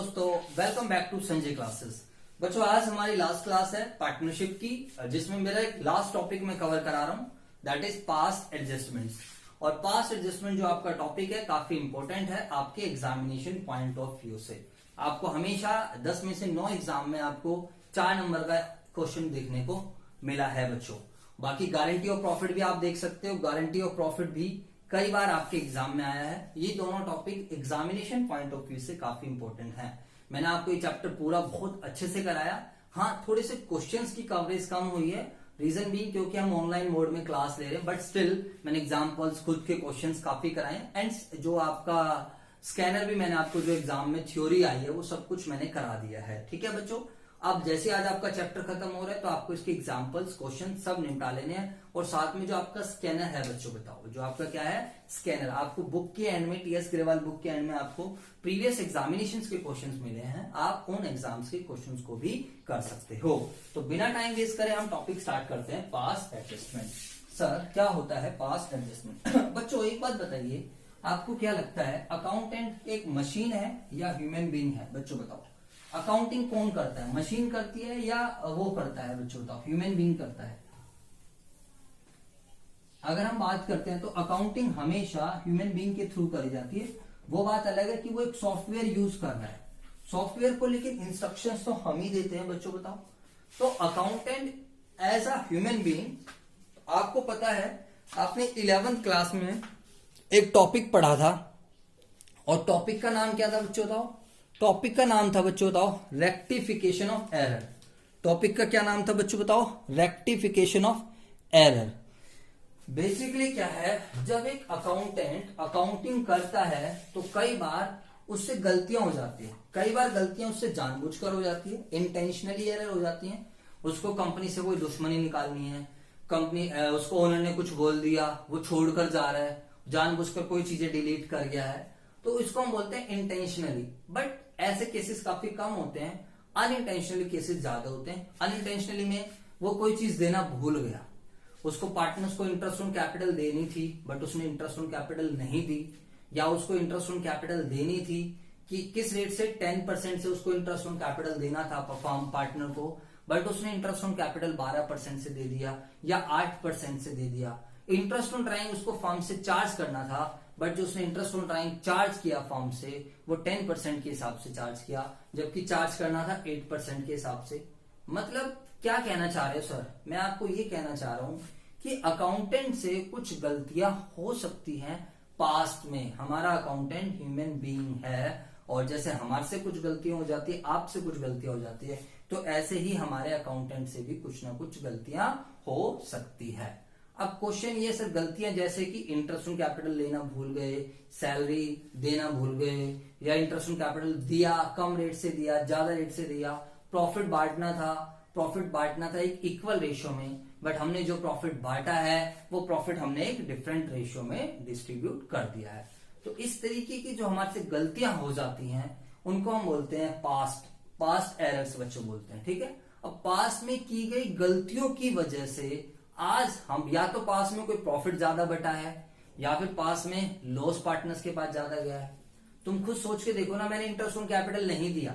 दोस्तों, welcome back to Sanjay classes. बच्चों, आज हमारी लास्ट क्लास है पार्टनरशिप की, जिसमें मेरा एक लास्ट टॉपिक मैं कवर करा रहा हूं, दैट इज पास्ट एडजस्टमेंट्स। और पास्ट एडजस्टमेंट जो आपका टॉपिक है काफी इंपॉर्टेंट है आपके एग्जामिनेशन पॉइंट ऑफ व्यू से। आपको हमेशा 10 में से 9 एग्जाम में आपको 4 नंबर का क्वेश्चन देखने को मिला है बच्चों। बाकी गारंटी ऑफ प्रॉफिट भी आप देख सकते हो, गारंटी ऑफ प्रॉफिट भी कई बार आपके एग्जाम में आया है। ये दोनों topic examination point of view से काफी इंपॉर्टेंट है। मैंने आपको ये चैप्टर पूरा बहुत अच्छे से कराया। हाँ, थोड़े से क्वेश्चंस की कवरेज कम हुई है, रीजन भी क्योंकि हम ऑनलाइन मोड में क्लास ले रहे हैं, बट स्टिल मैंने एग्जाम्पल्स खुद के क्वेश्चंस काफी कराए हैं। एंड जो आपका स्कैनर भी मैंने आपको जो एग्जाम में थ्योरी आई है वो सब कुछ मैंने करा दिया है। ठीक है बच्चों, अब जैसे आज आपका चैप्टर खत्म हो रहा है तो आपको इसके एग्जाम्पल्स क्वेश्चन सब निपटा लेने हैं। और साथ में जो आपका स्कैनर है बच्चों, बताओ जो आपका क्या है स्कैनर, आपको बुक के एंड में, टीएस ग्रेवाल बुक के एंड में आपको प्रीवियस एग्जामिनेशंस के क्वेश्चंस मिले हैं। आप उन एग्जाम्स के क्वेश्चंस को भी कर सकते हो। तो बिना टाइम वेस्ट करे हम टॉपिक स्टार्ट करते हैं, पास्ट एडजस्टमेंट। सर क्या होता है पास्ट एडजस्टमेंट? बच्चों एक बात बताइए, आपको क्या लगता है अकाउंटेंट एक मशीन है या ह्यूमन बीइंग है? बच्चों बताओ, अकाउंटिंग कौन करता है, मशीन करती है या वो करता है? बच्चों बताओ, ह्यूमन बीइंग करता है। अगर हम बात करते हैं तो अकाउंटिंग हमेशा ह्यूमन बीइंग के थ्रू करी जाती है। वो बात अलग है कि वो एक सॉफ्टवेयर यूज कर रहा है, सॉफ्टवेयर को लेकिन इंस्ट्रक्शंस तो हम ही देते हैं। बच्चों बताओ, तो accountant as a human being, आपको पता है आपने 11th क्लास में एक टॉपिक पढ़ा था, और टॉपिक का नाम क्या था बच्चों बताओ? टॉपिक का नाम था बच्चों बताओ रेक्टिफिकेशन ऑफ एरर। टॉपिक का क्या नाम था बच्चों बताओ? Rectification of error. बेसिकली क्या है, जब एक अकाउंटेंट अकाउंटिंग करता है तो कई बार उससे गलतियां हो जाती है। कई बार गलतियां उससे जानबूझकर हो जाती है, इंटेंशनली एरर हो जाती है। उसको कंपनी से कोई दुश्मनी निकालनी है, कंपनी उसको ओनर ने कुछ बोल दिया, वो छोड़कर जा रहा है, जानबूझकर कोई चीजें डिलीट कर गया है, तो इसको हम बोलते हैं इंटेंशनली। बट ऐसे केसेस काफी कम होते हैं, अनइंटेंशनली केसेस ज्यादा होते हैं। अनइंटेंशनली में वो कोई चीज देना भूल गया, उसको पार्टनर्स को इंटरेस्ट ऑन कैपिटल देनी थी बट उसने इंटरेस्ट ऑन कैपिटल नहीं दी, या उसको इंटरेस्ट ऑन कैपिटल देनी थी कि किस रेट से 10% से उसको इंटरेस्ट ऑन कैपिटल देना था फर्म पार्टनर को, बट उसने इंटरेस्ट ऑन कैपिटल 12% से दे दिया या 8% से दे दिया। इंटरेस्ट ऑन ड्राइंग उसको फर्म से चार्ज करना था, बट जो उसने इंटरेस्ट ऑन ड्राइंग चार्ज किया फर्म से वो 10% के हिसाब से चार्ज किया, जबकि चार्ज करना था 8% के हिसाब से। मतलब क्या कहना चाह रहे हो सर? मैं आपको ये कहना चाह रहा हूं कि अकाउंटेंट से कुछ गलतियां हो सकती हैं पास्ट में। हमारा अकाउंटेंट ह्यूमन बीइंग है, और जैसे हमारे से कुछ गलतियां हो जाती है, आपसे कुछ गलतियां हो जाती है, तो ऐसे ही हमारे अकाउंटेंट से भी कुछ ना कुछ गलतियां हो सकती है। अब क्वेश्चन ये सर, गलतियां जैसे कि इंटरेस्ट ऑन कैपिटल लेना भूल गए, सैलरी देना भूल गए, या इंटरेस्ट ऑन कैपिटल दिया कम रेट से दिया, ज्यादा रेट से दिया, प्रॉफिट बांटना था एक इक्वल रेशियो में, बट हमने जो प्रॉफिट बांटा है वो प्रॉफिट हमने एक डिफरेंट रेशियो में डिस्ट्रीब्यूट कर दिया है। तो इस तरीके की जो हमारे से गलतियां हो जाती हैं उनको हम बोलते हैं पास्ट एरर्स बच्चों बोलते हैं। ठीक है, अब पास्ट में की गई गलतियों की वजह से आज हम या तो पास में कोई प्रॉफिट ज्यादा बटा है, या फिर पास में लॉस पार्टनर्स के पास ज्यादा गया है। तुम खुद सोच के देखो ना, मैंने इंटरेस्ट ऑन कैपिटल नहीं दिया,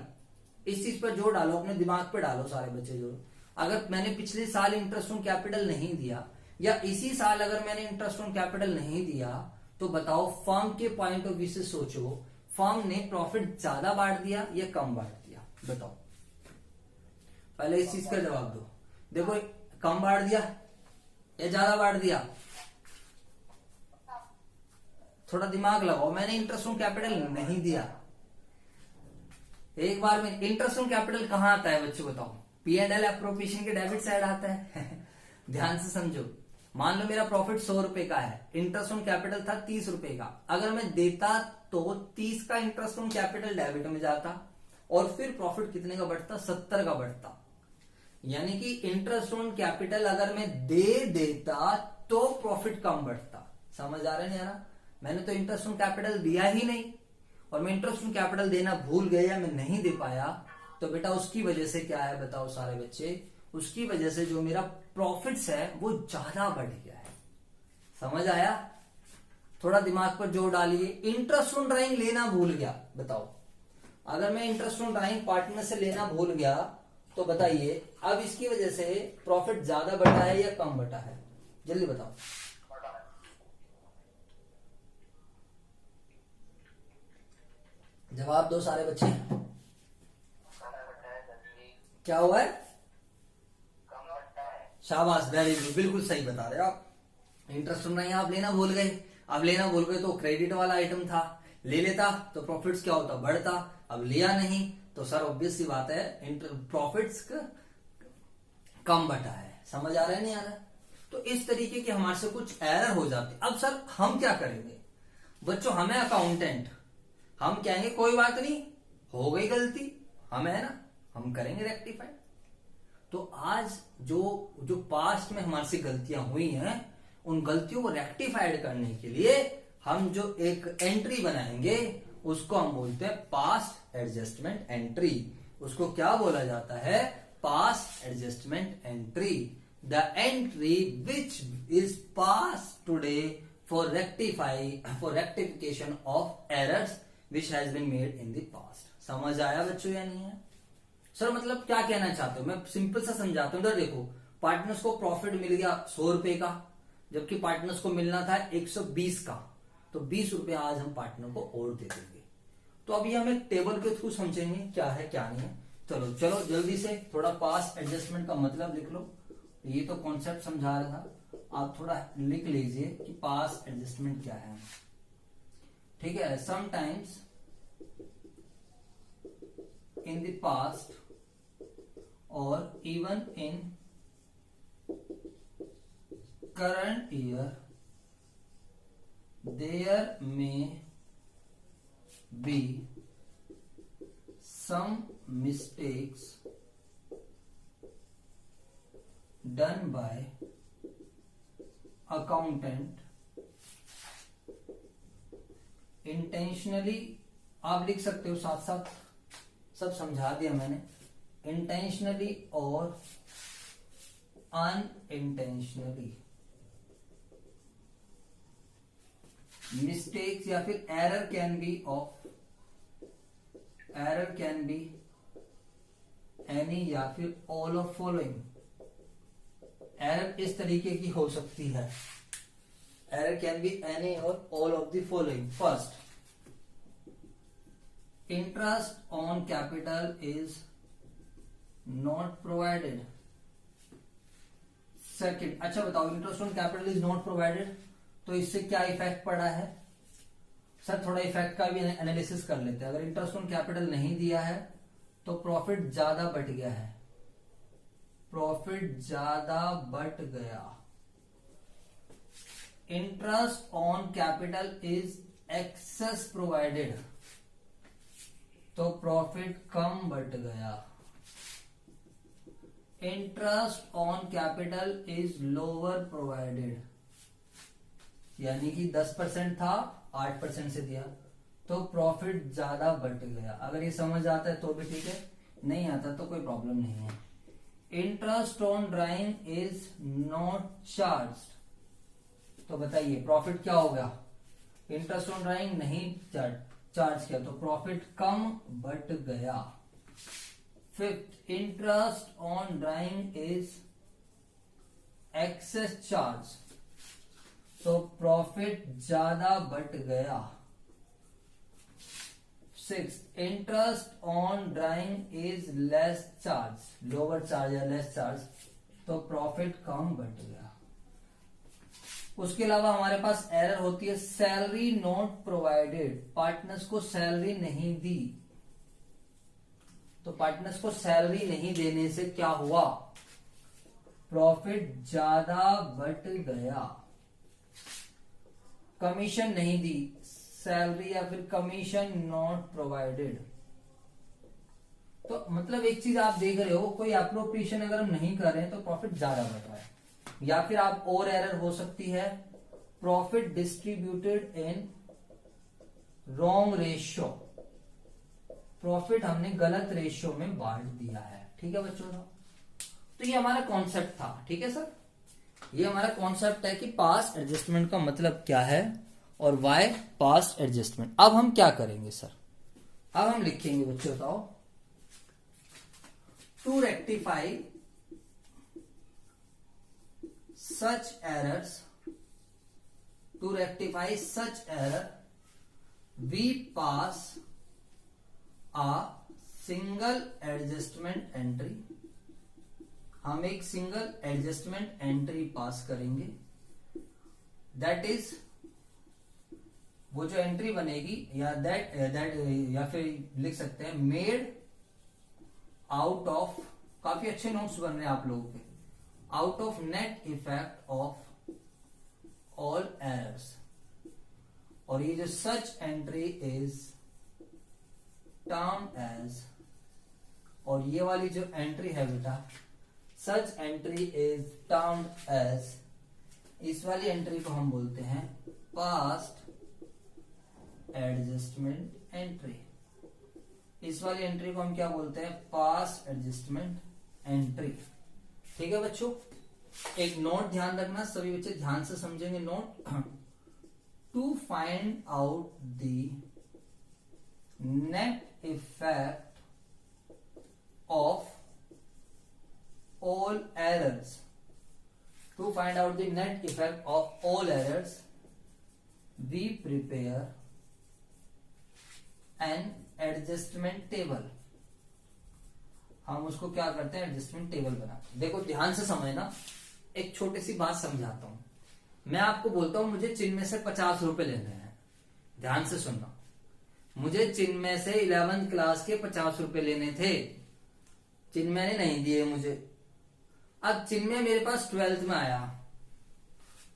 इस चीज पर जोर डालो, अपने दिमाग पे डालो सारे बच्चे जोर। अगर मैंने पिछले साल इंटरेस्ट ऑन कैपिटल नहीं दिया, या इसी साल अगर मैंने इंटरेस्ट ऑन कैपिटल नहीं दिया, तो बताओ फर्म के पॉइंट ऑफ व्यू से सोचो, फर्म ने प्रॉफिट ज्यादा बांट दिया या कम बांट दिया? बताओ, पहले इस चीज का जवाब दो। देखो, कम बांट दिया या ज्यादा बांट दिया? थोड़ा दिमाग लगाओ। मैंने इंटरेस्ट ऑन कैपिटल नहीं दिया। एक बार में इंटरेस्ट ऑन कैपिटल कहां आता है बच्चों बताओ? P&L एप्रोप्रिएशन के डेबिट साइड आता है। ध्यान से समझो, मान लो मेरा प्रॉफिट 100 रुपए का है, इंटरेस्ट ऑन कैपिटल था 30 रुपए का। अगर मैं देता तो 30 का इंटरेस्ट ऑन कैपिटल डेबिट में जाता, और फिर प्रॉफिट कितने का बढ़ता? 70 का बढ़ता। यानी कि इंटरेस्ट ऑन कैपिटल अगर मैं दे देता तो प्रॉफिट कम बढ़ता। समझ आ रहा है नहीं आ रहा? मैंने तो इंटरेस्ट ऑन कैपिटल दिया ही नहीं, और मैं इंटरेस्ट ऑन कैपिटल देना भूल गया, मैं नहीं दे पाया, तो बेटा उसकी वजह से क्या है बताओ सारे बच्चे? उसकी वजह से जो मेरा प्रॉफिट्स है वो ज्यादा बढ़ गया है। समझ आया? थोड़ा दिमाग पर जोर डालिए। इंटरेस्ट ऑन ड्राइंग लेना भूल गया, बताओ अगर मैं इंटरेस्ट ऑन ड्राइंग पार्टनर से लेना भूल गया तो बताइए अब इसकी वजह से प्रॉफिट ज्यादा बटा है या कम बटा है, जल्दी बताओ। जवाब दो सारे बच्चे। क्या हुआ है? शाबाश, वेरी गुड, बिल्कुल सही बता रहे हो आप। इंटरेस्ट ऑन ड्राइंग आप लेना भूल गए, अब लेना भूल गए तो क्रेडिट वाला आइटम था, ले लेता तो प्रॉफिट्स क्या होता, बढ़ता। अब लिया नहीं तो सर ऑब्वियस सी बात है प्रॉफिट्स कम बटा है। समझ आ रहा है नहीं आ रहा? तो इस तरीके के हमारे से कुछ एरर हो जाते। अब सर हम क्या करेंगे बच्चों, हमें अकाउंटेंट, हम कहेंगे कोई बात नहीं, हो गई गलती, हमें है ना, हम करेंगे रेक्टिफाई। तो आज जो पास्ट में हमारे से गलतियां हुई हैं उन गलतियों को रेक्टिफाइड करने के लिए हम जो एक एंट्री बनाएंगे उसको हम बोलते हैं पास्ट एडजस्टमेंट एंट्री। उसको क्या बोला जाता है? Past adjustment entry. The entry which is pass today for rectification of errors which has been made in the past. समझ आया बच्चों या नहीं है? सर मतलब क्या कहना चाहते हो, मैं सिंपल सा समझाता हूं। इधर देखो, पार्टनर्स को प्रॉफिट मिल गया 100 रुपए का, जबकि पार्टनर्स को मिलना था 120 का, तो 20 रुपए आज हम पार्टनर को और दे देंगे। तो अभी हम एक टेबल के थ्रू समझेंगे क्या है क्या नहीं है। चलो चलो जल्दी से थोड़ा पास्ट एडजस्टमेंट का मतलब लिख लो। ये तो कॉन्सेप्ट समझा रहा था, आप थोड़ा लिख लीजिए कि पास्ट एडजस्टमेंट क्या है। ठीक है, sometimes in the past or even in current year there may be some mistakes done by accountant intentionally। आप लिख सकते हो साथ साथ, सब समझा दिया मैंने। इंटेंशनली और अनइंटेंशनली मिस्टेक्स या फिर एरर कैन बी एनी या फिर ऑल ऑफ फॉलोइंग। एरर इस तरीके की हो सकती है, एरर कैन बी एनी और all of the following. First, interest on capital is not provided। Second, अच्छा बताओ, interest on capital is not provided, तो इससे क्या इफेक्ट पड़ा है? सर थोड़ा इफेक्ट का भी एनालिसिस कर लेते हैं। अगर इंटरेस्ट ऑन कैपिटल नहीं दिया है तो प्रॉफिट ज्यादा बढ़ गया है, प्रॉफिट ज्यादा बढ़ गया। Interest on capital is excess provided, तो प्रॉफिट कम बढ़ गया। Interest on capital is lower provided, यानी कि 10% था 8% से दिया तो प्रॉफिट ज्यादा बढ़ गया। अगर ये समझ आता है तो भी ठीक है, नहीं आता तो कोई प्रॉब्लम नहीं है। Interest on drawing is not charge, तो बताइए प्रॉफिट क्या हो गया? इंटरेस्ट ऑन ड्राइंग नहीं चार्ज किया तो प्रॉफिट कम बढ़ गया। Fifth, interest on drawing is excess charge, तो प्रॉफिट ज्यादा बढ़ गया। Six, interest on drawing is less charge, lower charge या लेस चार्ज, तो प्रॉफिट कम बढ़ गया। उसके अलावा हमारे पास एरर होती है सैलरी नॉट प्रोवाइडेड, पार्टनर्स को सैलरी नहीं दी, तो पार्टनर्स को सैलरी नहीं देने से क्या हुआ? प्रॉफिट ज्यादा बढ़ गया। कमीशन नहीं दी, सैलरी या फिर कमीशन नॉट प्रोवाइडेड, तो मतलब एक चीज आप देख रहे हो, कोई एप्रोप्रिएशन अगर हम नहीं कर रहे हैं तो प्रॉफिट ज्यादा बढ़ रहा है। या फिर आप और एरर हो सकती है profit distributed in wrong ratio, profit हमने गलत रेशियो में बांट दिया है। ठीक है बच्चों, तो ये हमारा कॉन्सेप्ट था। ठीक है सर, ये हमारा कॉन्सेप्ट है कि पास्ट एडजस्टमेंट का मतलब क्या है और व्हाई पास्ट एडजस्टमेंट। अब हम क्या करेंगे सर, अब हम लिखेंगे बच्चों, बताओ, to rectify such errors, to rectify such error we pass a single adjustment entry, हम एक सिंगल एडजस्टमेंट एंट्री पास करेंगे, दैट इज, वो जो एंट्री बनेगी या दैट या फिर लिख सकते हैं मेड आउट ऑफ, काफी अच्छे नोट्स बन रहे हैं आप लोगों के, out of net effect of all errors, और ये जो such entry is termed as, और ये वाली जो एंट्री है बेटा such entry is termed as, इस वाली एंट्री को हम बोलते हैं past adjustment entry, इस वाली एंट्री को हम क्या बोलते हैं, past adjustment entry। ठीक है बच्चों, एक नोट ध्यान रखना, सभी बच्चे ध्यान से समझेंगे note. To find out the net effect of all errors, to find out the net effect of all errors we prepare an adjustment table, हम उसको क्या करते हैं, एडजस्टमेंट टेबल बनाते हैं। देखो ध्यान से समझना, एक छोटी सी बात समझाता हूं। मैं आपको बोलता हूं मुझे चिन्मय से 50 रुपए लेने हैं, ध्यान से सुनना, मुझे चिन्मय से 11th क्लास के 50 रुपए लेने थे, चिन्मय ने नहीं दिए मुझे। अब चिन्मय मेरे पास 12th में आया,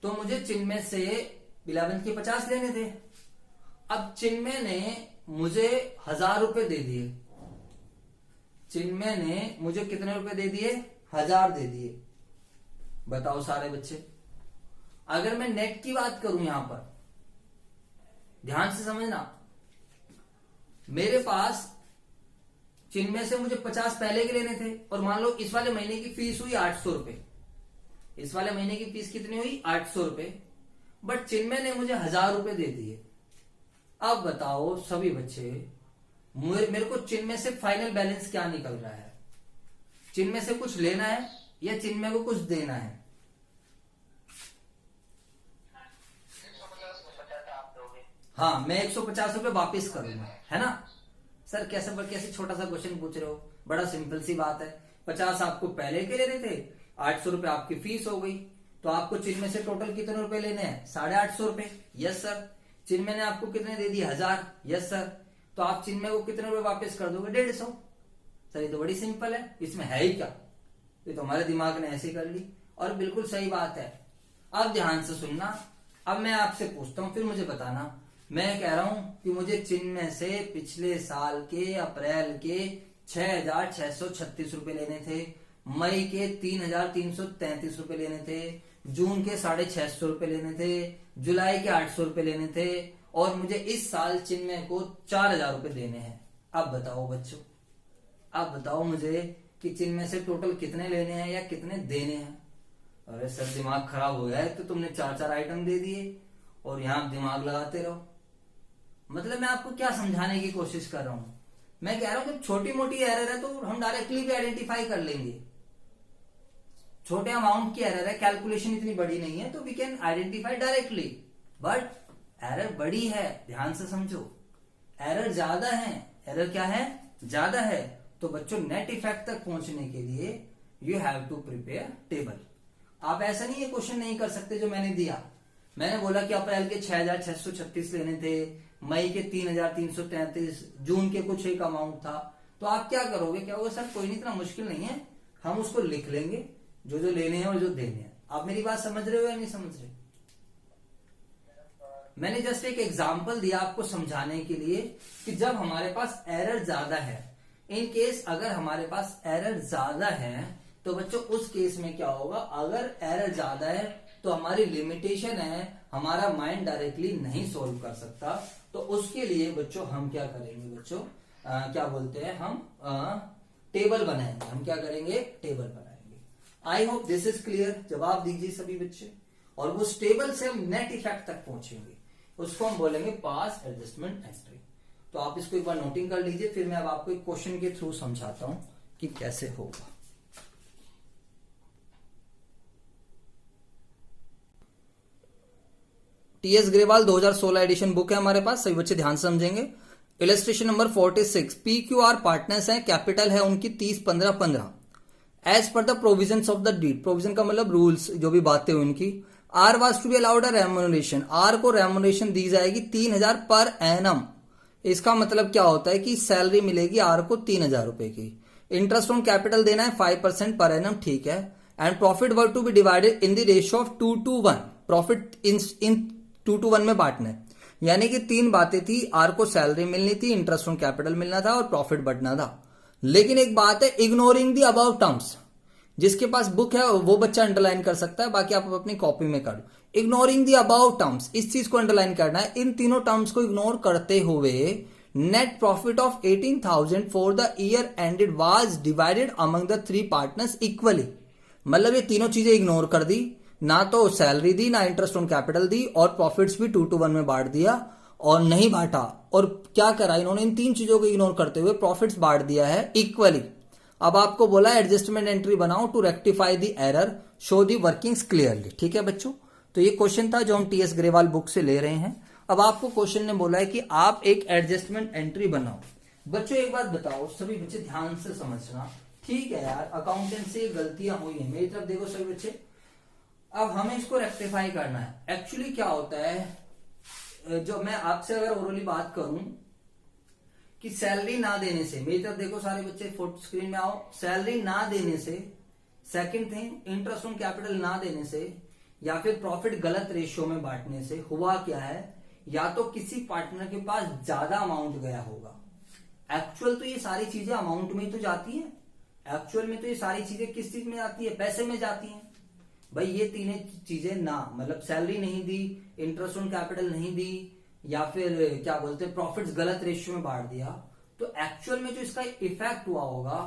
तो मुझे चिन्मय से 11th के 50 लेने थे। अब चिन्मय ने मुझे 1000 रुपए दे दिए, चिन्मय ने मुझे कितने रुपए दे दिए, 1000 दे दिए। बताओ सारे बच्चे, अगर मैं नेट की बात करूं यहां पर, ध्यान से समझना, मेरे पास चिन्मय से मुझे 50 पहले के लेने थे, और मान लो इस वाले महीने की फीस हुई 800 रुपए, इस वाले महीने की फीस कितनी हुई, 800 रुपए, बट चिन्मय ने मुझे 1000 रुपए दे दिए। अब बताओ सभी बच्चे, मेरे को चिन्मय से फाइनल बैलेंस क्या निकल रहा है, चिन्मय से कुछ लेना है या चिन्मय को कुछ देना है? हाँ, मैं 150 रुपए वापिस करूंगा, है ना सर? कैसे छोटा सा क्वेश्चन पूछ रहे हो, बड़ा सिंपल सी बात है। 50 आपको पहले के लेने थे, 800 रुपए आपकी फीस हो गई, तो आपको चिन्मय से टोटल कितने रुपए लेने हैं, 850 रुपए। Yes sir. चिन्मय ने आपको कितने दे दिए, 1000। Yes sir. तो आप चिन्मय को कितने रुपए वापस कर दोगे, 150। सर ये तो बड़ी सिंपल है, इसमें है ही क्या, ये तो हमारे दिमाग ने ऐसे कर ली, और बिल्कुल सही बात है। अब ध्यान से सुनना, अब मैं आपसे पूछता हूं, फिर मुझे बताना। मैं कह रहा हूं कि मुझे चिन्मय से पिछले साल के अप्रैल के 6636 रुपए लेने थे, मई के 3333 रुपए लेने थे, जून के 650 रुपए लेने थे, जुलाई के 800 रुपए लेने थे, और मुझे इस साल चिन्मय को 4000 रुपए देने हैं। अब बताओ बच्चों, अब बताओ मुझे कि चिन्मय से टोटल कितने लेने हैं या कितने देने हैं? अरे सर दिमाग खराब हो गया है, तो तुमने 4 आइटम दे दिए और यहां दिमाग लगाते रहो। मतलब मैं आपको क्या समझाने की कोशिश कर रहा हूं, मैं कह रहा हूं कि छोटी मोटी एरर है तो हम डायरेक्टली भी आइडेंटिफाई कर लेंगे। छोटे अमाउंट की एरर है, कैलकुलेशन इतनी बड़ी नहीं है, तो we can identify directly. But error बड़ी है, ध्यान से समझो, एरर ज्यादा है। एरर क्या है, ज्यादा है। तो बच्चों नेट इफेक्ट तक पहुंचने के लिए you have to prepare table. आप ऐसा नहीं है क्वेश्चन नहीं कर सकते जो मैंने दिया। मैंने बोला कि अप्रैल के 6636 लेने थे, मई के 3333, जून के कुछ एक अमाउंट था। तो आप क्या करोगे, क्या होगा सर कोई नहीं, इतना मुश्किल नहीं है, हम उसको लिख लेंगे जो जो लेने हैं और जो देने हैं। आप मेरी बात समझ रहे हो या नहीं समझ रहे? मैंने जस्ट एक एग्जांपल दिया आपको समझाने के लिए कि जब हमारे पास एरर ज्यादा है, इन केस अगर हमारे पास एरर ज्यादा है तो बच्चों उस केस में क्या होगा, अगर एरर ज्यादा है तो हमारी लिमिटेशन है, हमारा माइंड डायरेक्टली नहीं सोल्व कर सकता। तो उसके लिए बच्चों हम क्या करेंगे, बच्चों क्या बोलते हैं, हम टेबल बनाएंगे। हम क्या करेंगे, टेबल बनाएंगे। I hope this is clear. जवाब दीजिए सभी बच्चे। और उस टेबल से हम नेट इफेक्ट तक पहुंचेंगे, उसको हम बोलेंगे पास एडजस्टमेंट एंट्री। तो आप इसको एक बार नोटिंग कर लीजिए, फिर मैं अब आपको एक क्वेश्चन के थ्रू समझाता हूं कि कैसे होगा। टीएस ग्रेवाल 2016 एडिशन बुक है हमारे पास, सभी बच्चे ध्यान से समझेंगे। इलस्ट्रेशन नंबर 46, PQR पार्टनर्स हैं, कैपिटल है उनकी 30-15-15। As per the provision of the deed, provision का मतलब रूल्स, जो भी बातें हुई उनकी। R was to be allowed a remuneration, R को रेम्युनरेशन दी जाएगी 3000 पर एनम। इसका मतलब क्या होता है कि सैलरी मिलेगी आर को 3000 रुपए की। इंटरेस्ट ऑन कैपिटल देना है 5% पर एनम, ठीक है। And profit were to be divided in the ratio of 2:1, profit in 2:1 में बांटना है। यानी कि 3 बातें थी, आर को सैलरी मिलनी थी, इंटरेस्ट ऑन कैपिटल मिलना था और प्रॉफिट बढ़ना था। लेकिन एक बात है, इग्नोरिंग दी अबाउट टर्म्स। जिसके पास बुक है वो बच्चा अंडरलाइन कर सकता है, बाकी आप अपनी कॉपी में कर लो। इग्नोरिंग दी अबाउट टर्म्स, इस चीज को अंडरलाइन करना है। इन तीनों टर्म्स को इग्नोर करते हुए net profit of 18,000 for the year ended was divided among the 3 partners equally. मतलब ये तीनों चीजें इग्नोर कर दी, ना तो सैलरी दी, ना इंटरेस्ट ऑन कैपिटल दी, और प्रॉफिट्स भी 2:1 में बांट दिया और नहीं बांटा। और क्या करा इन्होंने, इन 3 चीजों को इग्नोर करते हुए प्रॉफिट्स बांट दिया है इक्वली। अब आपको बोला एडजस्टमेंट एंट्री बनाओ to rectify the error, show the workings clearly. ठीक है बच्चों, तो ये क्वेश्चन था जो हम टीएस ग्रेवाल बुक से ले रहे हैं। अब आपको क्वेश्चन ने बोला है कि आप एक एडजस्टमेंट एंट्री बनाओ। बच्चों एक बात बताओ, सभी बच्चे ध्यान से समझना, ठीक है यार, अकाउंटेंट से गलतियां हुई है, मेरी तरफ देखो सभी बच्चे। अब हमें इसको रेक्टिफाई करना है। एक्चुअली क्या होता है, जो मैं आपसे अगर ओरली बात करूं कि सैलरी ना देने से, मेरी तरफ देखो सारे बच्चे, फोटो स्क्रीन में आओ, सैलरी ना देने से, second thing interest on capital ना देने से, या फिर प्रॉफिट गलत रेशियो में बांटने से हुआ क्या है, या तो किसी पार्टनर के पास ज्यादा अमाउंट गया होगा। एक्चुअल तो ये सारी चीजें अमाउंट में ही तो जाती है, एक्चुअल में तो ये सारी चीजें किस चीज में जाती है, पैसे में जाती हैं। भाई ये तीनों चीजें ना, मतलब सैलरी नहीं दी, इंटरेस्ट ऑन कैपिटल नहीं दी, या फिर क्या बोलते हैं प्रॉफिट्स गलत रेशियो में बांट दिया, तो एक्चुअल में जो इसका इफेक्ट हुआ होगा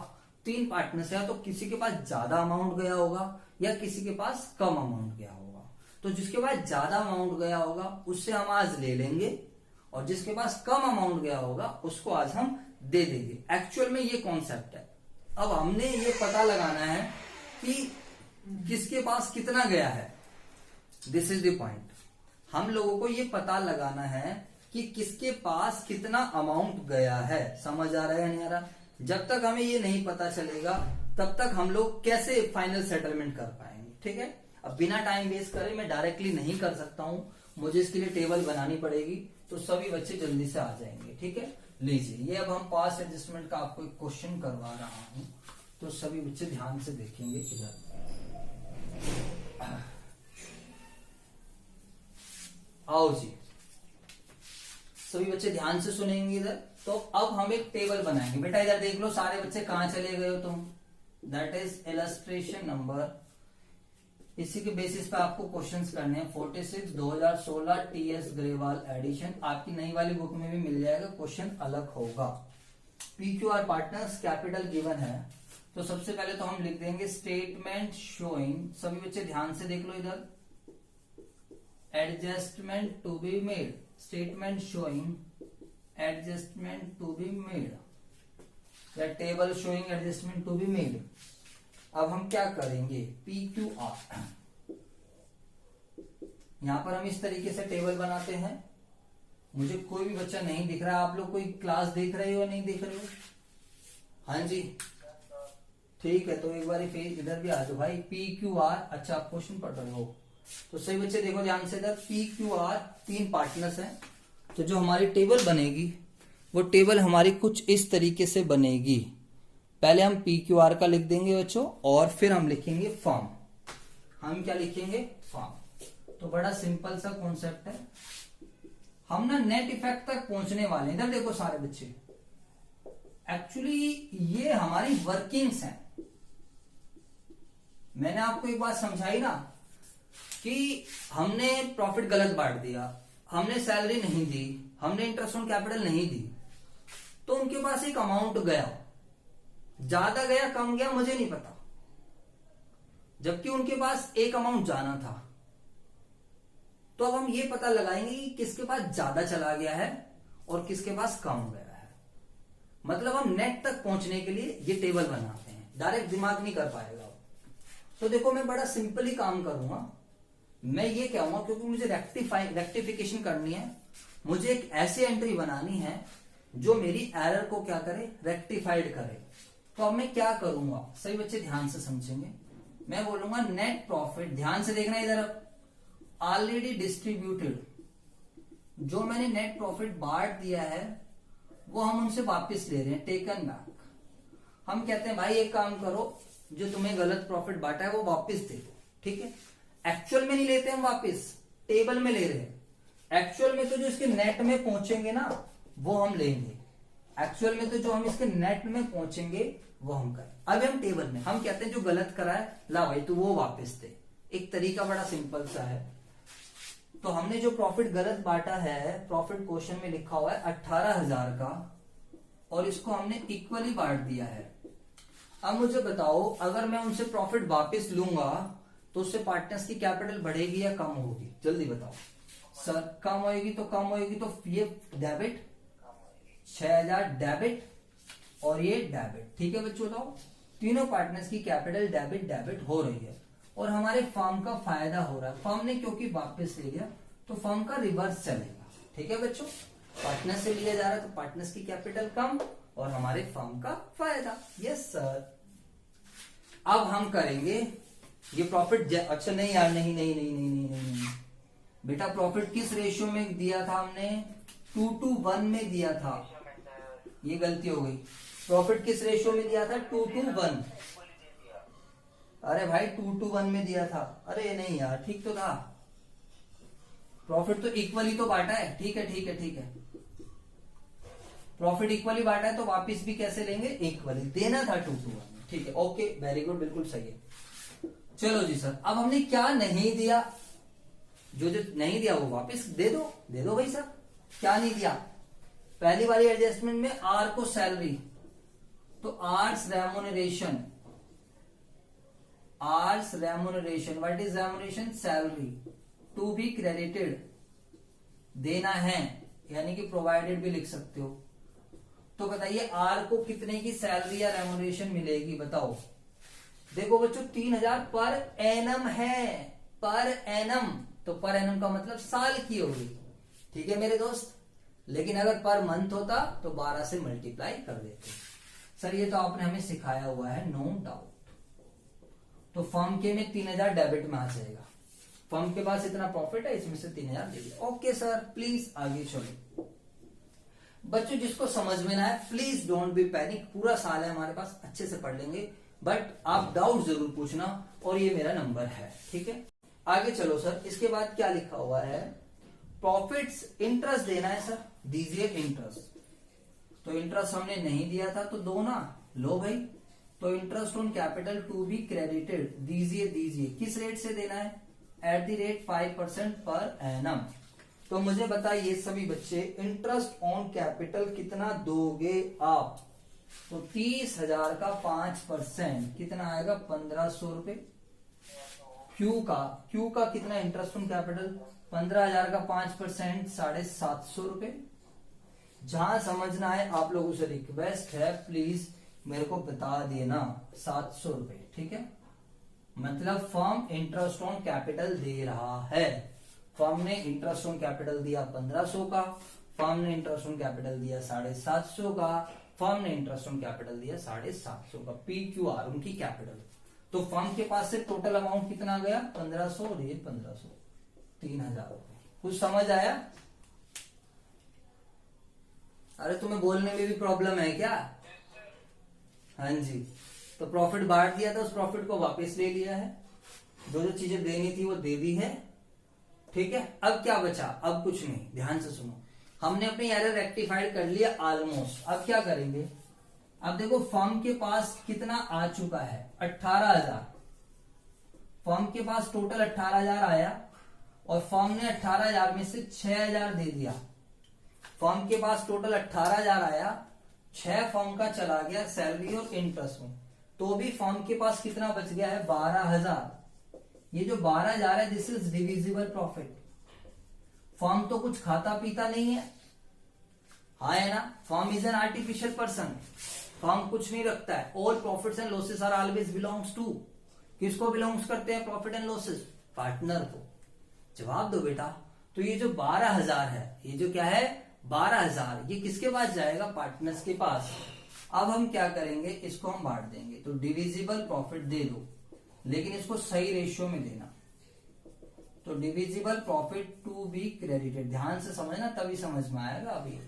3 पार्टनर से, या तो किसी के पास ज्यादा अमाउंट गया होगा या किसी के पास कम अमाउंट गया होगा। तो जिसके पास ज्यादा अमाउंट गया होगा उससे हम आज ले लेंगे, और जिसके पास कम अमाउंट गया होगा उसको आज हम दे देंगे। एक्चुअल में ये कॉन्सेप्ट है। अब हमने ये पता लगाना है कि किसके पास कितना गया है, दिस इज द पॉइंट। हम लोगों को ये पता लगाना है कि किसके पास कितना अमाउंट गया है। समझ आ रहा है नहीं आ रहा? जब तक हमें ये नहीं पता चलेगा तब तक हम लोग कैसे फाइनल सेटलमेंट कर पाएंगे। ठीक है, अब बिना टाइम वेस्ट करे मैं डायरेक्टली नहीं कर सकता हूं, मुझे इसके लिए टेबल बनानी पड़ेगी, तो सभी बच्चे जल्दी से आ जाएंगे। ठीक है, लीजिए ये अब हम पास एडजस्टमेंट का आपको एक क्वेश्चन करवा रहा हूं, तो सभी बच्चे ध्यान से देखेंगे इधर। आओ जी, सभी बच्चे ध्यान से सुनेंगे इधर। तो अब हम एक टेबल बनाएंगे। बेटा इधर देख लो, सारे बच्चे कहां चले गए हो तुम, दैट इज इलस्ट्रेशन नंबर, इसी के बेसिस पे आपको क्वेश्चंस करने हैं। 46 2016 टीएस ग्रेवाल एडिशन, आपकी नई वाली बुक में भी मिल जाएगा, क्वेश्चन अलग होगा। पीक्यूआर पार्टनर्स कैपिटल गिवन है, तो सबसे पहले तो हम लिख देंगे स्टेटमेंट शोइंग, सभी बच्चे ध्यान से देख लो इधर, adjustment to be made, statement showing adjustment to be made, या table showing adjustment to be made. अब हम क्या करेंगे, PQR, यहां पर हम इस तरीके से टेबल बनाते हैं। मुझे कोई भी बच्चा नहीं दिख रहा, आप लोग कोई क्लास देख रहे हो या नहीं देख रहे हो? हाँ जी ठीक है, तो एक बार फिर इधर भी आ जाओ भाई। PQR, अच्छा आप क्वेश्चन पढ़ रहे हो, तो सही बच्चे देखो ध्यान से इधर। PQR 3 पार्टनर्स हैं, तो जो हमारी टेबल बनेगी वो टेबल हमारी कुछ इस तरीके से बनेगी। पहले हम PQR का लिख देंगे बच्चों, और फिर हम लिखेंगे फॉर्म। हम क्या लिखेंगे, फॉर्म। तो बड़ा सिंपल सा कॉन्सेप्ट है, हम ना नेट इफेक्ट तक पहुंचने वाले हैं। इधर देखो सारे बच्चे, एक्चुअली ये हमारी वर्किंग्स हैं। मैंने आपको एक बात समझाई ना कि हमने प्रॉफिट गलत बांट दिया, हमने सैलरी नहीं दी, हमने इंटरेस्ट ऑन कैपिटल नहीं दी, तो उनके पास एक अमाउंट गया, ज्यादा गया कम गया मुझे नहीं पता, जबकि उनके पास एक अमाउंट जाना था। तो अब हम ये पता लगाएंगे कि किसके पास ज्यादा चला गया है और किसके पास कम गया है। मतलब हम नेट तक पहुंचने के लिए ये टेबल बनाते हैं, डायरेक्ट दिमाग नहीं कर पाएगा। तो देखो मैं बड़ा सिंपली काम करूंगा, मैं ये कहूंगा क्योंकि मुझे रेक्टिफिकेशन करनी है, मुझे एक ऐसी एंट्री बनानी है जो मेरी एरर को क्या करे, रेक्टिफाइड करे। तो अब मैं क्या करूंगा, सही बच्चे ध्यान से समझेंगे, मैं बोलूंगा नेट प्रॉफिट, ध्यान से देखना इधर, ऑलरेडी डिस्ट्रीब्यूटेड, जो मैंने नेट प्रॉफिट बांट दिया है वो हम उनसे वापस ले रहे हैं, टेकन बैक। हम कहते हैं भाई एक काम करो, जो तुम्हें गलत प्रॉफिट बांटा है वो वापस दे दो, ठीक है। एक्चुअल में नहीं लेते हम वापस, टेबल में ले रहे हैं। एक्चुअल में तो जो इसके नेट में पहुंचेंगे ना वो हम लेंगे, एक्चुअल में तो जो हम इसके नेट में पहुंचेंगे वो हम करें। अब हम टेबल में हम कहते हैं जो गलत करा है ला भाई तू वो वापस दे। एक तरीका बड़ा सिंपल सा है। तो हमने जो प्रॉफिट गलत बांटा है, प्रॉफिट क्वेश्चन में लिखा हुआ है 18,000 का, और इसको हमने इक्वली बांट दिया है। अब मुझे बताओ अगर मैं उनसे प्रॉफिट वापस लूंगा तो उससे पार्टनर्स की कैपिटल बढ़ेगी या कम होगी, जल्दी बताओ सर। कम होगी तो कम होगी, तो ये डेबिट 6,000 डेबिट और ये डेबिट, ठीक है बच्चों। बताओ तीनों पार्टनर्स की कैपिटल डेबिट डेबिट हो रही है और हमारे फर्म का फायदा हो रहा है। फर्म ने क्योंकि वापस ले लिया तो फर्म का रिवर्स चलेगा, ठीक है बच्चों। पार्टनर से लिया जा रहा है तो पार्टनर्स की कैपिटल कम और हमारे फर्म का फायदा। Yes sir. अब हम करेंगे ये प्रॉफिट, अच्छा नहीं यार, नहीं नहीं नहीं नहीं नहीं नहीं, नहीं। बेटा प्रॉफिट किस रेशियो में दिया था हमने, 2:1 में दिया था, ये गलती हो गई। प्रॉफिट किस रेशियो में दिया था, 2:1। अरे भाई 2:1 में दिया था, अरे नहीं यार ठीक तो था, प्रॉफिट तो इक्वली तो बांटा है, ठीक है ठीक है ठीक है। प्रॉफिट इक्वली बांटा है तो वापस भी कैसे लेंगे, इक्वली देना था 2:1, ठीक है ओके वेरी गुड, बिल्कुल सही है। चलो जी सर, अब हमने क्या नहीं दिया, जो जो नहीं दिया वो वापस दे दो भाई साहब। क्या नहीं दिया, पहली वाली एडजस्टमेंट में आर को सैलरी, तो R's remuneration, R's remuneration, what is remuneration, salary, to be credited, देना है, यानी कि प्रोवाइडेड भी लिख सकते हो। तो बताइए आर को कितने की सैलरी या रेम्यूनरेशन मिलेगी, बताओ। देखो बच्चों 3,000 पर एनम है, पर एनम, तो पर एनम का मतलब साल की होगी, ठीक है मेरे दोस्त। लेकिन अगर पर मंथ होता तो 12 से मल्टीप्लाई कर देते। सर ये तो आपने हमें सिखाया हुआ है, नो डाउट। तो फर्म के में 3,000 डेबिट में आ जाएगा, फर्म के पास इतना प्रॉफिट है, इसमें से 3,000 दे दिया। ओके सर प्लीज आगे चलो। बच्चों जिसको समझ में ना है प्लीज डोंट बी पैनिक, पूरा साल है हमारे पास, अच्छे से पढ़ लेंगे, बट आप डाउट जरूर पूछना, और ये मेरा नंबर है, ठीक है। आगे चलो सर, इसके बाद क्या लिखा हुआ है, प्रॉफिट्स इंटरेस्ट देना है सर, दीजिए इंटरेस्ट। तो इंटरेस्ट हमने नहीं दिया था तो दो ना, लो भाई। तो interest on capital to be credited, दीजिए किस रेट से देना है, at the rate 5% per annum. तो मुझे बताइए सभी बच्चे, इंटरेस्ट ऑन कैपिटल कितना दोगे आप, तो 30,000 का 5% कितना आएगा, 1,500 रुपए। क्यू का कितना इंटरेस्ट ऑन कैपिटल, 15,000 का 5% 750 रुपए। जहां समझना है आप लोगों से रिक्वेस्ट है प्लीज मेरे को बता देना, 700 रुपए, ठीक है। मतलब फर्म इंटरेस्ट ऑन कैपिटल दे रहा है, फर्म ने इंटरेस्ट ऑन कैपिटल दिया 1,500 का, फर्म ने इंटरेस्ट ऑन कैपिटल दिया 750 का, फर्म ने इंटरेस्ट ऑन कैपिटल दिया 750 का, PQR उनकी कैपिटल। तो फर्म के पास से टोटल अमाउंट कितना गया, 1,500 और ये 1,500, 3,000 रुपए। कुछ समझ आया? अरे तुम्हें बोलने में भी प्रॉब्लम है क्या? हाँ जी। तो प्रॉफिट बांट दिया था, उस प्रॉफिट को वापस ले लिया है, जो जो चीजें देनी थी वो दे दी है, ठीक है। अब क्या बचा, अब कुछ नहीं, ध्यान से सुनो। हमने अपनी एरर रेक्टिफाइड कर लिया ऑलमोस्ट। अब क्या करेंगे, अब देखो फर्म के पास कितना आ चुका है, 18,000। फर्म के पास टोटल 18,000 आया और फर्म ने 18,000 में से 6,000 दे दिया। फर्म के पास टोटल 18,000 आया, 6 फर्म का चला गया सैलरी और इंटरेस्ट में, तो भी फर्म के पास कितना बच गया है, 12,000। ये जो 12,000 है this is divisible profit. Firm तो कुछ खाता पीता नहीं है, हाँ है ना, firm is an artificial person, firm कुछ नहीं रखता है। All profits and losses are always belongs to, किसको बिलोंग्स करते हैं प्रॉफिट एंड लॉसेस? पार्टनर को। जवाब दो बेटा। तो ये जो 12,000 है, ये जो क्या है 12,000, ये किसके पास जाएगा? पार्टनर्स के पास। अब हम क्या करेंगे, इसको हम बांट देंगे। तो डिविजिबल प्रॉफिट दे दो, लेकिन इसको सही रेशियो में देना। तो divisible profit to be credited, ध्यान से समझना तभी समझ में आएगा अभी।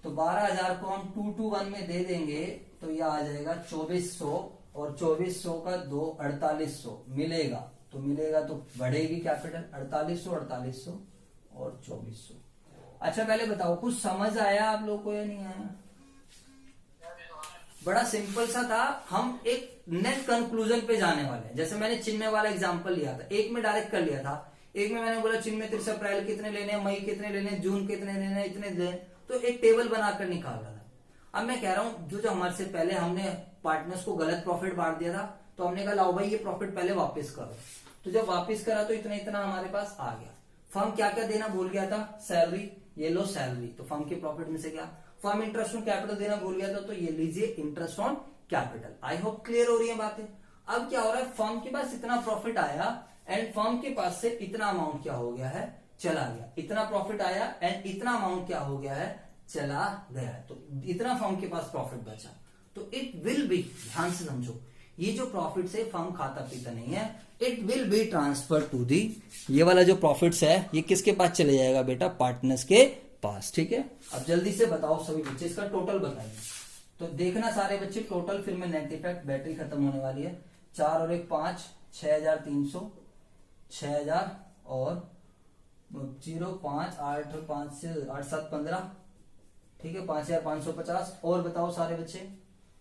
तो 12,000 को हम 2 to 1 में दे देंगे तो ये आ जाएगा 2400, और 2400 का 2 4800 मिलेगा। तो मिलेगा तो बढ़ेगी कैपिटल 4800, 4800 और 2400। अच्छा पहले बताओ कुछ समझ आया आप लोग को या नहीं आया? बड़ा सिंपल सा था। हम एक नेट कंक्लूजन पे जाने वाले हैं। जैसे मैंने चिन्ह वाला एग्जांपल लिया था, एक में डायरेक्ट कर लिया था। एक में मैंने बोला चिन्ह में 30 अप्रैल कितने लेने हैं, मई कितने लेने हैं, जून कितने लेने हैं, इतने लेने, तो एक टेबल बनाकर निकाल रहा था। अब मैं कह रहा हूं जो हमारे से पहले हमने पार्टनर्स को गलत प्रॉफिट बांट दिया था, तो हमने कहा लाओ भाई ये प्रॉफिट पहले वापस करो। तो जब वापस करा तो इतना इतना हमारे पास आ गया। फर्म क्या क्या देना भूल गया था? सैलरी, ये लो सैलरी, तो फर्म के प्रॉफिट में से क्या? फर्म इंटरेस्ट ऑन कैपिटल देना भूल गया था, तो ये लीजिए interest on capital. I hope clear हो रही है बातें। अब क्या हो रहा है, फर्म के पास इतना प्रॉफिट आया एंड फर्म के पास से इतना अमाउंट क्या हो गया है, चला गया। इतना प्रॉफिट आया एंड इतना अमाउंट क्या हो गया है, चला गया। तो इतना फर्म के पास प्रॉफिट बचा। तो इट विल बी, ध्यान से समझो, ये जो प्रॉफिट से फर्म खाता पीता नहीं है, it will be transfer to the, ये वाला जो प्रॉफिट्स है ये किसके पास चले जाएगा बेटा? पार्टनर्स के पास। ठीक है, अब जल्दी से बताओ सभी बच्चे, इसका टोटल बताइए। तो देखना सारे बच्चे टोटल, फिर में नेट इफेक्ट, बैटरी खत्म होने वाली है। 4 और 1 5, 6,300, 6,000 और 0 5 8 5 से 8 7 15, ठीक है 5,550। और बताओ सारे बच्चे,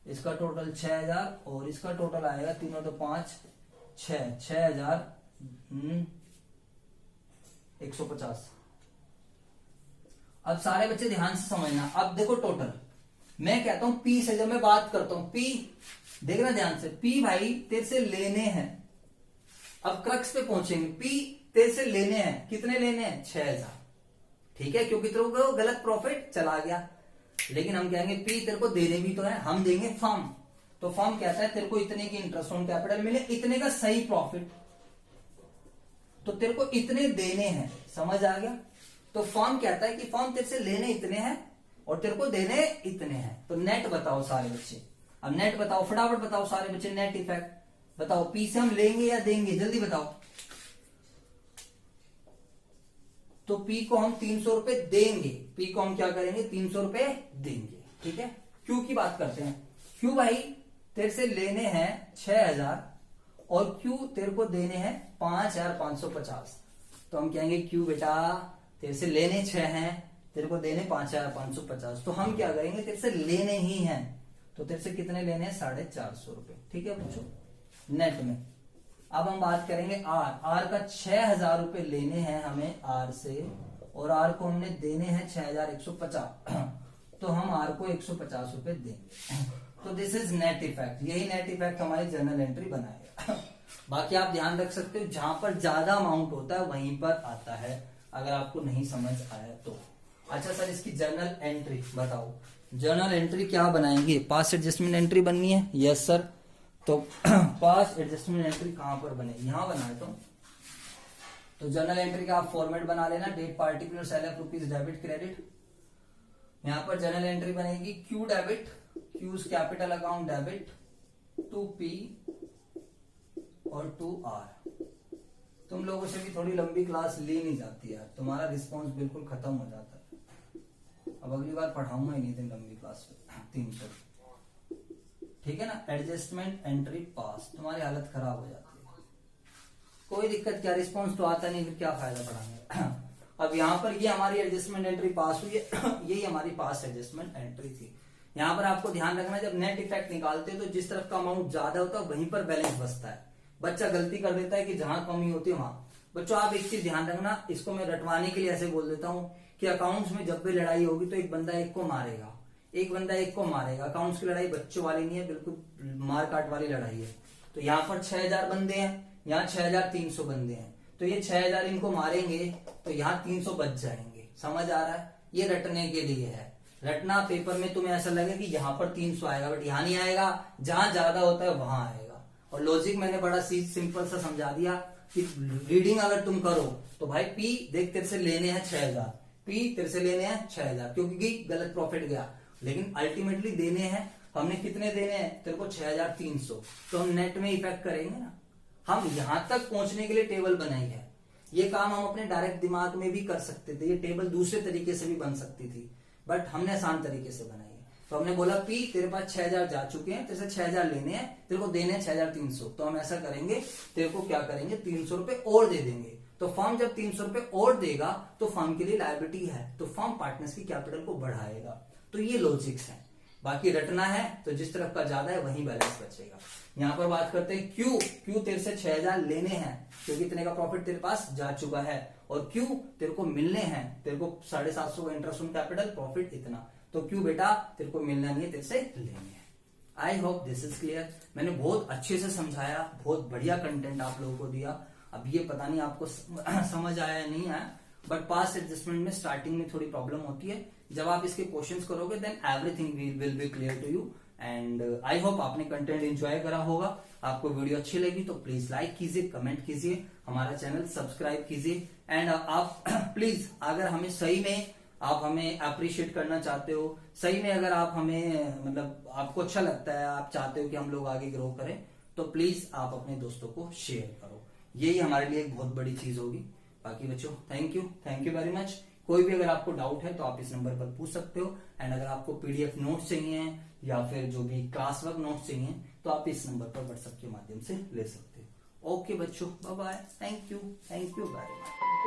इसका टोटल 6,000 और इसका टोटल आएगा, तीनों तो 5 6, 6,150। अब सारे बच्चे ध्यान से समझना। अब देखो टोटल, मैं कहता हूं पी से, जब मैं बात करता हूं पी, देखना ध्यान से, पी भाई तेरे से लेने हैं। अब क्रक्स पे पहुंचेंगे, पी तेरे से लेने हैं, कितने लेने हैं? 6,000, ठीक है, क्योंकि तेरे को गलत प्रॉफिट चला गया। लेकिन हम कहेंगे पी तेरे को देने भी तो है, हम देंगे फर्म। तो फर्म कहता है तेरे को इतने की इंटरेस्ट ऑन कैपिटल मिले, इतने का सही प्रॉफिट, तो तेरे को इतने देने हैं। समझ आ गया? तो फर्म कहता है कि फर्म तेरे से लेने इतने हैं और तेरे को देने इतने हैं। तो नेट बताओ सारे बच्चे, अब नेट बताओ, फटाफट बताओ सारे बच्चे, नेट इफेक्ट बताओ। पी से हम लेंगे या देंगे, जल्दी बताओ। तो पी को हम 300 रुपए देंगे, पी को हम क्या करेंगे? 300 रुपए देंगे। ठीक है, क्यू की बात करते हैं। क्यू भाई तेरे से लेने हैं 6,000 और क्यू तेरे को देने हैं 5,550। तो हम कहेंगे क्यू बेटा तेरे से लेने 6 हैं, तेरे को देने 5,550। तो हम क्या करेंगे, तेरे से लेने ही हैं, तो तेरे से कितने लेने हैं? 450 रुपए। ठीक है बच्चों, नेट में। अब हम बात करेंगे आर का 6,000 रुपए लेने हैं हमें आर से, और आर को हमने देने हैं 6,150। तो हम आर को 150 रुपए देंगे। तो दिस इज नेट इफेक्ट, यही नेट इफेक्ट हमारी जर्नल एंट्री बनाएगा। बाकी आप ध्यान रख सकते हो, जहां पर ज्यादा अमाउंट होता है वहीं पर आता है, अगर आपको नहीं समझ आया तो। अच्छा सर, इसकी जर्नल एंट्री बताओ, जर्नल एंट्री क्या बनाएंगे? पास्ट एडजस्टमेंट एंट्री बननी है? Yes sir. तो पास्ट एडजस्टमेंट एंट्री कहां पर बनेगी? यहां बनाए तो जर्नल एंट्री का आप फॉर्मेट बना लेना, date particular seller rupees debit credit. यहां पर जर्नल एंट्री बनेगी Q debit, Q's capital account debit to P और टू आर। तुम लोगों से भी थोड़ी लंबी क्लास ली नहीं जाती यार, तुम्हारा रिस्पॉन्स बिल्कुल खत्म हो जाता है। अब अगली बार पढ़ाऊंगा ही नहीं इतनी लंबी क्लास पे 300, ठीक है ना। एडजस्टमेंट एंट्री पास, तुम्हारी हालत खराब हो जाती है। कोई दिक्कत क्या, रिस्पॉन्स तो आता नहीं, फिर क्या फायदा पढ़ाने। अब यहाँ पर ये हमारी एडजस्टमेंट एंट्री पास हुई है, यही हमारी पास एडजस्टमेंट एंट्री थी। यहाँ पर आपको ध्यान रखना, जब नेट इफेक्ट निकालते हैं तो जिस तरफ का अमाउंट ज्यादा होता है वहीं पर बैलेंस बचता है। बच्चा गलती कर देता है कि जहां कमी होती है वहां। बच्चों आप एक चीज ध्यान रखना, इसको मैं रटवाने के लिए ऐसे बोल देता हूँ कि अकाउंट्स में जब भी लड़ाई होगी तो एक बंदा एक को मारेगा, एक बंदा एक को मारेगा। अकाउंट्स की लड़ाई बच्चों वाली नहीं है, बिल्कुल मार काट वाली लड़ाई है। तो यहाँ पर 6,000 बंदे हैं, यहाँ 6,300 बंदे हैं, तो ये 6,000 इनको मारेंगे तो यहाँ 300 बच जाएंगे। समझ आ रहा है? ये रटने के लिए है। रटना पेपर में तुम्हें ऐसा लगे कि यहाँ पर 300 आएगा, बट यहाँ नहीं आएगा, जहां ज्यादा होता है वहां आएगा। और लॉजिक मैंने बड़ा सिंपल सा समझा दिया कि रीडिंग अगर तुम करो तो भाई पी देख तेरे से लेने हैं 6000, पी तेरे से लेने हैं 6000, क्योंकि गलत प्रॉफिट गया, लेकिन अल्टीमेटली देने हैं हमने कितने देने हैं तेरे को 6300। तो हम नेट में इफेक्ट करेंगे ना। हम यहां तक पहुंचने के लिए टेबल बनाई है। ये काम हम अपने डायरेक्ट दिमाग में भी कर सकते थे, ये टेबल दूसरे तरीके से भी बन सकती थी, बट हमने आसान तरीके से बनाई है। तो हमने बोला पी तेरे पास 6000 जा चुके हैं, तेरे से 6000 लेने हैं, तेरे को देने हैं 6300। तो हम ऐसा करेंगे, तेरे को क्या करेंगे 300 रुपए और दे देंगे। तो फर्म जब 300 रुपए और देगा तो फर्म के लिए लायबिलिटी है, तो फर्म पार्टनर्स की कैपिटल को बढ़ाएगा। तो ये लॉजिक्स है। बाकी रटना है तो जिस तरफ का ज्यादा है वहीं बैलेंस बचेगा। यहाँ पर बात करते हैं क्यू तेरे से 6000 लेने हैं क्योंकि इतने का प्रॉफिट तेरे पास जा चुका है, और क्यू तेरे को मिलने हैं, तेरे को 750 का इंटरेस्ट ऑन कैपिटल प्रॉफिट इतना। तो क्यू बेटा तेरे को मिलना नहीं है, तेरे से लेने हैं। I hope this is clear. मैंने बहुत अच्छे से समझाया, बहुत बढ़िया कंटेंट आप लोगों को दिया। अब ये पता नहीं आपको समझ आया या नहीं आया, बट पास एडजस्टमेंट में स्टार्टिंग में थोड़ी प्रॉब्लम होती है। जब आप इसके क्वेश्चंस करोगे then everything will be clear to you. And I hope आपने कंटेंट एंजॉय करा होगा। आपको वीडियो अच्छी लगी तो प्लीज लाइक कीजिए, कमेंट कीजिए, हमारा चैनल सब्सक्राइब कीजिए। एंड आप प्लीज अगर हमें सही में आप हमें अप्रिशिएट करना चाहते हो, सही में अगर आप हमें मतलब आपको अच्छा लगता है, आप चाहते हो कि हम लोग आगे ग्रो करें, तो प्लीज आप अपने दोस्तों को शेयर करो। यही हमारे लिए एक बहुत बड़ी चीज होगी। बाकी बच्चों थैंक यू वेरी मच। कोई भी अगर आपको डाउट है तो आप इस नंबर पर पूछ सकते हो। एंड अगर आपको पीडीएफ नोट्स चाहिए या फिर जो भी क्लास वर्क नोट्स चाहिए तो आप इस नंबर पर व्हाट्सएप के माध्यम से ले सकते हो। ओके बच्चों, bye bye, thank you very much.